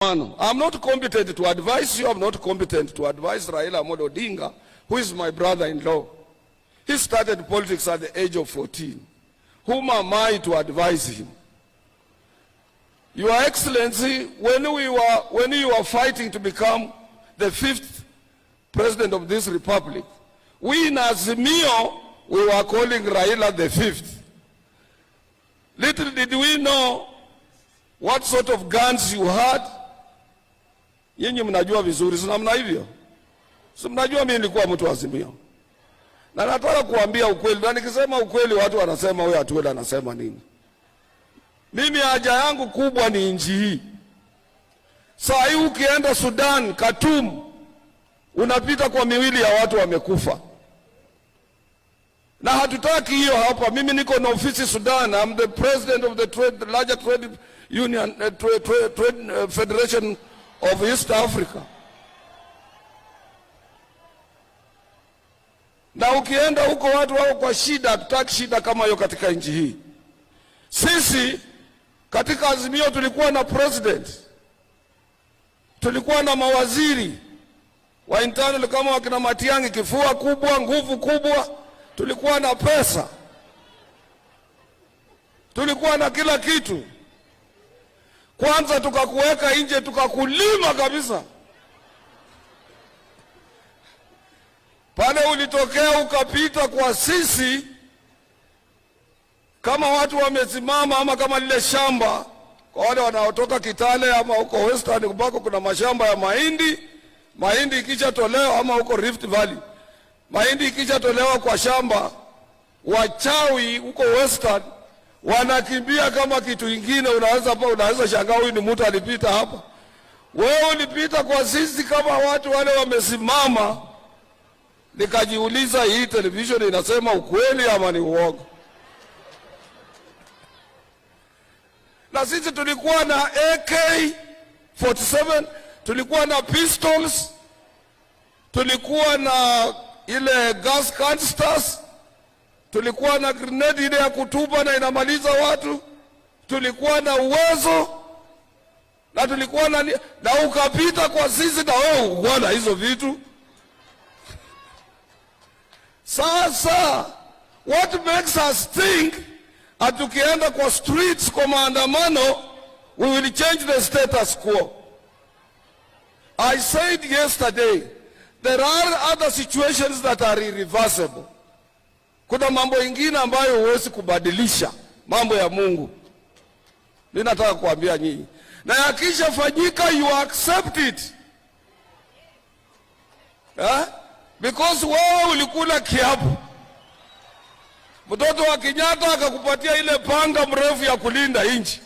I'm not competent to advise you. I'm not competent to advise Raila Amolo Odinga, who is my brother-in-law. He started politics at the age of 14. Whom am I to advise him? Your Excellency, when you were fighting to become the 5th president of this republic, we in Azimio, we were calling Raila the 5th. Little did we know what sort of guns you had. Yenye mnajua vizuri, si namna hivyo? Si mnajua mimi nilikuwa mtu wa Azimio. Na nataka kuambia ukweli, na nikisema ukweli watu wanasema wewe Atwoli anasema nini? Mimi haja yangu kubwa ni nchi hii. Saa hii ukienda Sudan, Khartoum, unapita kwa miwili ya watu wamekufa. Na hatutaki hiyo hapa. Mimi niko na ofisi Sudan. I'm the president of the largest trade union, trade federation of East Africa. Na ukienda huko watu wao kwa shida, hatutaki shida kama hiyo katika nchi hii. Sisi katika Azimio tulikuwa na president, tulikuwa na mawaziri wa internal kama wakina Matiang'i, kifua kubwa, nguvu kubwa, tulikuwa na pesa, tulikuwa na kila kitu. Kwanza tukakuweka nje, tukakulima kabisa. Pale ulitokea ukapita kwa sisi kama watu wamesimama, ama kama lile shamba kwa wale wanaotoka Kitale ama huko Western kubako kuna mashamba ya mahindi. Mahindi ikisha tolewa, ama huko Rift Valley, mahindi ikisha tolewa kwa shamba, wachawi huko Western wanakimbia kama kitu ingine. Unaweza shangaa huyu ni mtu alipita hapa. Wewe ulipita kwa sisi kama watu wale wamesimama. Nikajiuliza, hii television inasema ukweli ama ni uongo? Na sisi tulikuwa na AK-47, tulikuwa na pistols, tulikuwa na ile gas canisters, tulikuwa na grenade ile ya kutupa na inamaliza watu, tulikuwa na uwezo, na tulikuwa na ukapita kwa sisi na wewe uona hizo vitu. Sasa what makes us think atukienda kwa streets kwa maandamano we will change the status quo? I said yesterday there are other situations that are irreversible. Kuna mambo ingine ambayo huwezi kubadilisha, mambo ya Mungu. Ninataka kuambia nyinyi, na yakisha fanyika you accept it. Because wewe ulikula kiapo. Mtoto wa Kenyatta akakupatia ile panga mrefu ya kulinda nchi.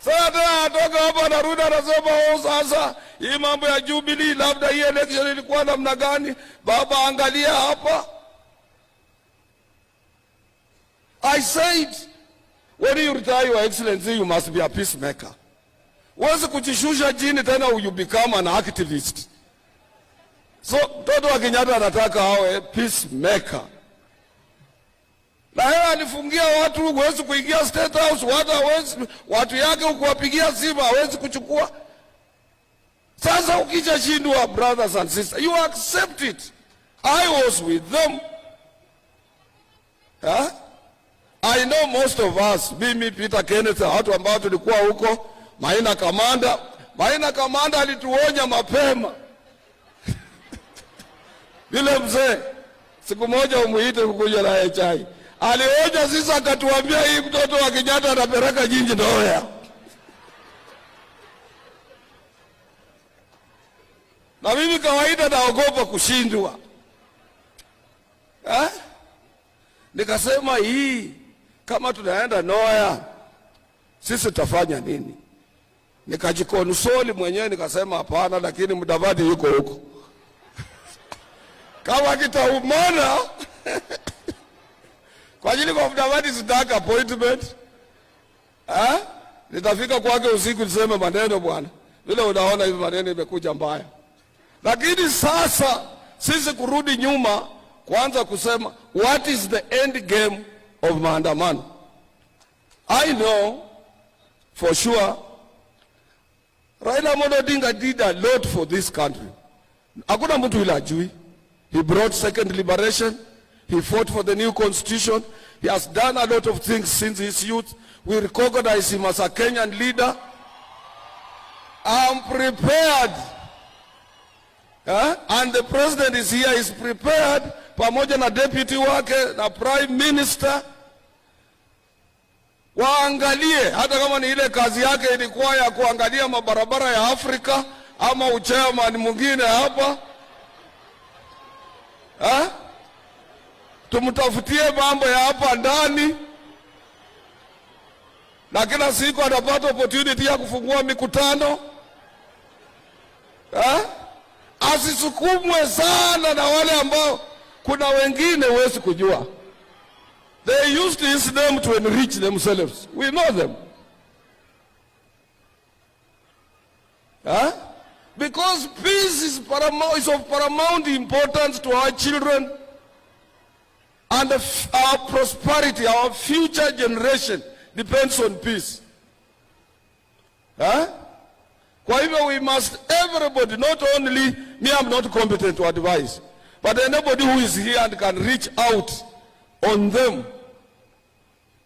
Sasa atoka hapa na Ruto anasema sasa hii mambo ya Jubilee, labda hii election ilikuwa namna gani? Baba, angalia hapa. I said when you retire, Your Excellency, you must be a peacemaker. Huwezi kujishusha chini tena you become an activist. So mtoto wa Kenyatta anataka awe peacemaker. Na yeye alifungia watu, huwezi kuingia State House, watu yake ukuwapigia simu hawezi kuchukua. Sasa ukija shindwa, brothers and sisters, you accept it. I was with them. I know most of us, mimi, Peter, Kenneth, watu ambao tulikuwa huko. Maina Kamanda alituonya mapema. Vile mzee, siku moja umuite kukuja na chai. Alionya sisi akatuambia hii mtoto wa Kenyatta anapeleka jinji ndoya. Na mimi kawaida naogopa kushindwa. Nikasema hii kama tunaenda Noya sisi tutafanya nini? Nikajikonsoli mwenyewe nikasema hapana, lakini Mudavadi yuko huko. Kama kitaumana kwa ajili kwa Mudavadi sitaka appointment. Nitafika kwake usiku niseme maneno, bwana, vile unaona hivi maneno imekuja mbaya. Lakini sasa sisi kurudi nyuma kwanza kusema what is the end game of maandamano. I know for sure, Raila Amolo Odinga did a lot for this country. Hakuna mtu ila ajui. He brought second liberation. He fought for the new constitution. He has done a lot of things since his youth. We recognize him as a Kenyan leader. I'm prepared. And the president is here, is prepared, pamoja na deputy wake na prime minister. Waangalie, hata kama ni ile kazi yake ilikuwa ya kuangalia mabarabara ya Afrika, ama uchairman mwingine hapa. Tumtafutie mambo ya hapa ndani. Na kila siku anapata opportunity ya kufungua mikutano. Asisukumwe sana na wale ambao kuna wengine huwezi kujua. They used this name to enrich themselves. We know them. Because peace is of paramount importance to our children and our prosperity, our future generation depends on peace. Kwa hivyo we must, everybody, not only me, I'm not competent to advise, but anybody who is here and can reach out on them.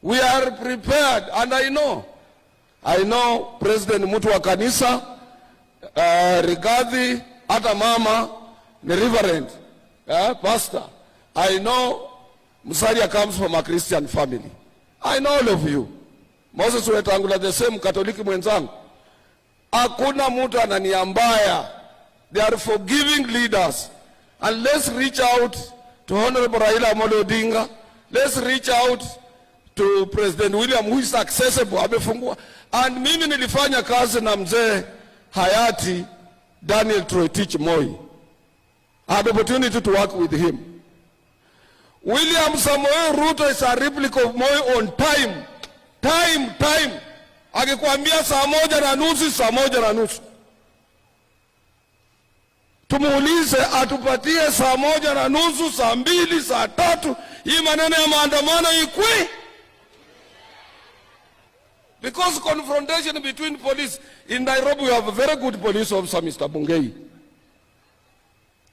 We are prepared, and I know President Mutu wa kanisa, Rigathi, hata mama, the reverend, pastor. I know Musalia comes from a Christian family. I know all of you. Moses Wetangula, the same Katoliki mwenzangu. Hakuna mtu ananiambaya. They are forgiving leaders. And let's reach out to Honorable Raila Amolo Odinga. Let's reach out to President William, who is accessible. Amefungua. And mimi nilifanya kazi na mzee hayati Daniel Toroitich Moi. I had the opportunity to work with him. William Samoei Ruto is a replica of Moi on time. Time. Akikwambia saa 1:30, saa 1:30. Tumuulize atupatie saa 1:30, saa 2, saa 3. Hii maneno ya maandamano ikwe. Because confrontation between police in Nairobi, we have a very good police officer, Mr. Bungei.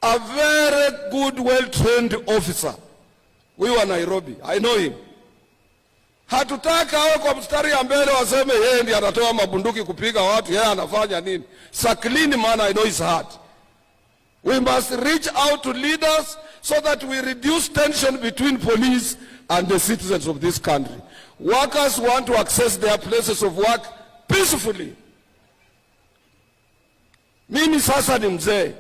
A very good, well-trained officer. We were Nairobi. I know him. Hatutaka awe kwa mstari ya mbele waseme yeye ndiye anatoa mabunduki kupiga watu, yeye anafanya nini. It's a clean man, I know his heart. We must reach out to leaders so that we reduce tension between police and the citizens of this country. Workers want to access their places of work peacefully. Mimi sasa ni mzee.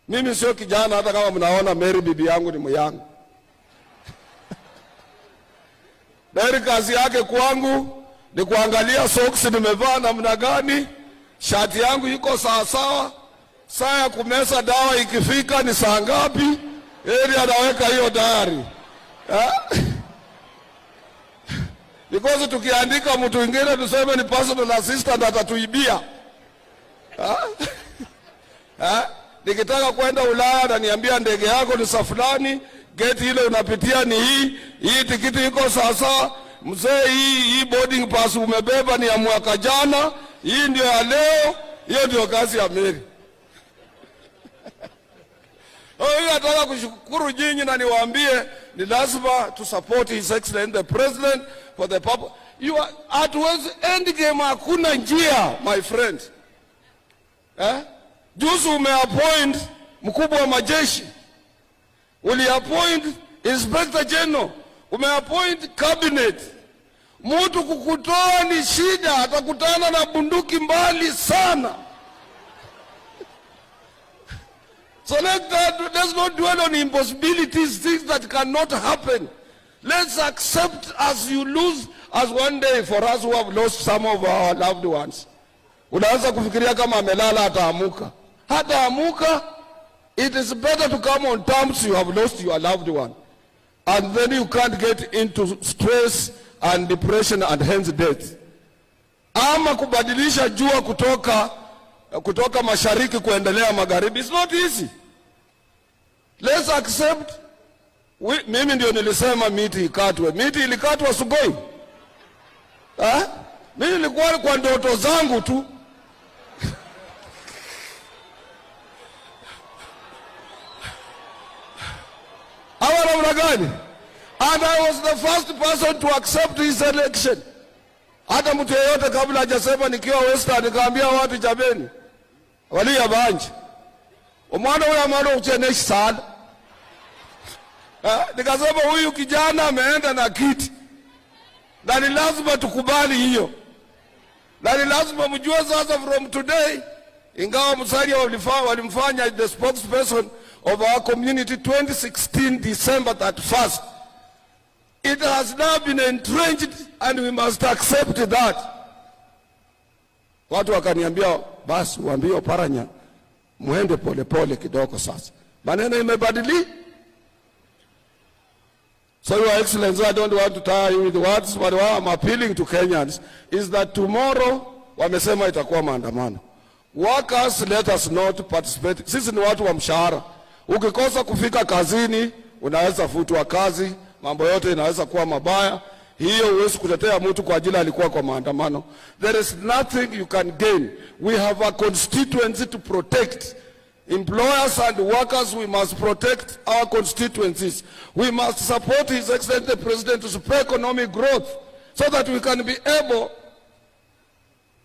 Mimi sio kijana, hata kama mnaona Mary bibi yangu ni myangu. Mary kazi yake kwangu ni kuangalia socks nimevaa namna gani, shati yangu iko sawa sawa, saa ya kumeza dawa ikifika ni saa ngapi, ili anaweka hiyo diary. Because tukiandika mtu mwingine tuseme ni personal assistant atatuibia. Nikitaka kwenda Ulaya na niambia ndege yako ni safulani, gate ile unapitia ni hii tikiti iko sasa, mzee hii boarding pass umebeba ni ya mwaka jana, hii ndio ya leo, hiyo ndio kazi ya Mary. Nataka kushukuru nyinyi na niwaambie ni lazima to support His Excellency the President for the purpose. You are at end game, hakuna njia my friend. Juzi umeappoint mkubwa wa majeshi, uliappoint Inspector General, umeappoint cabinet. Mtu kukutoa ni shida, atakutana na bunduki mbali sana. So let's not dwell on impossibilities, things that cannot happen. Let's accept as you lose, as one day for us who have lost some of our loved ones. Unaanza kufikiria kama amelala ataamuka. Hataamuka. It is better to come on terms you have lost your loved one. And then you can't get into stress and depression and hence death. Ama kubadilisha jua kutoka mashariki kuendelea magharibi. It's not easy. Let's accept. Mimi ndio nilisema miti ikatwe. Miti ilikatwa Sugoi. Mimi nilikuwa kwa ndoto zangu tu. Hawa namna gani? And I was the first person to accept his election. Hata mtu yeyote kabla hajasema nikiwa Western nikaambia watu jabeni. Wali ya banji. Omwana huyu amano ucheneshi sana. Nikasema huyu kijana ameenda na kiti. Na ni lazima tukubali hiyo. Na ni lazima mjue sasa from today, ingawa Musalia walimfanya the spokesperson of our community 2016 December 31st. It has now been entrenched and we must accept that. Watu wakaniambia basi uambie Oparanya muende pole pole kidogo sasa. Maneno imebadili. So Your Excellency, I don't want to tire you with words, but what I'm appealing to Kenyans is that tomorrow wamesema itakuwa maandamano. Workers, let us not participate. Sisi ni watu wa mshahara. Ukikosa kufika kazini, unaweza futwa kazi, mambo yote inaweza kuwa mabaya. Hiyo huwezi kutetea mtu kwa ajili alikuwa kwa maandamano. There is nothing you can gain. We have a constituency to protect. Employers and workers, we must protect our constituencies. We must support His Excellency the President to support economic growth so that we can be able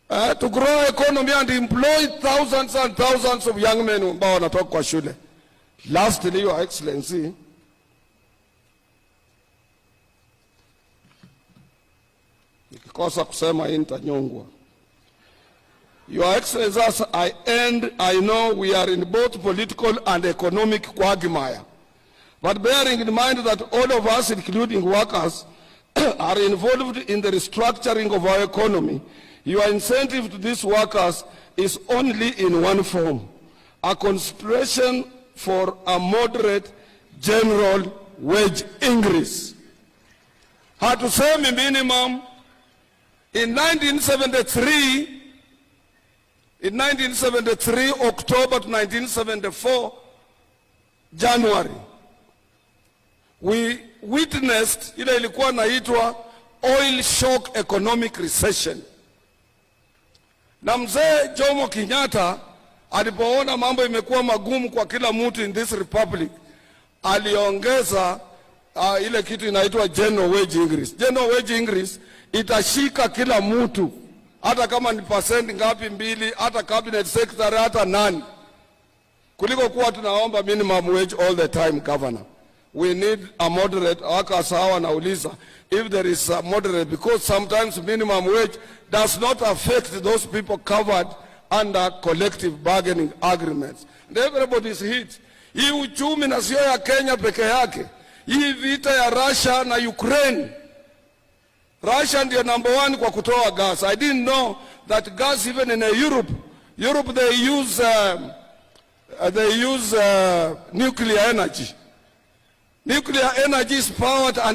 to grow economy and employ thousands and thousands of young men ambao wanatoka kwa shule. Lastly, Your Excellency, nikikosa kusema hii nitanyongwa. Your Excellency, as I end, I know we are in both political and economic quagmire. But bearing in mind that all of us, including workers, are involved in the restructuring of our economy, your incentive to these workers is only in one form: a consideration for a moderate general wage increase. Hatusemi minimum. In 1973, October to 1974, January, we witnessed ile ilikuwa naitwa oil shock economic recession. Na mzee Jomo Kenyatta alipoona mambo imekuwa magumu kwa kila mtu in this republic, aliongeza ile kitu inaitwa general wage increase. General wage increase itashika kila mtu, hata kama ni percent ngapi mbili, hata cabinet secretary, hata nani, kuliko kuwa tunaomba minimum wage all the time. Governor, we need a moderate. Workers hawa nauliza if there is a moderate, because sometimes minimum wage does not affect those people covered under collective bargaining agreements, and everybody is hit. Hii uchumi na sio ya Kenya peke yake. Hii vita ya Russia na Ukraine, Russia ndio number one kwa kutoa gas. I didn't know that gas even in Europe they use nuclear energy. Nuclear energy is powered and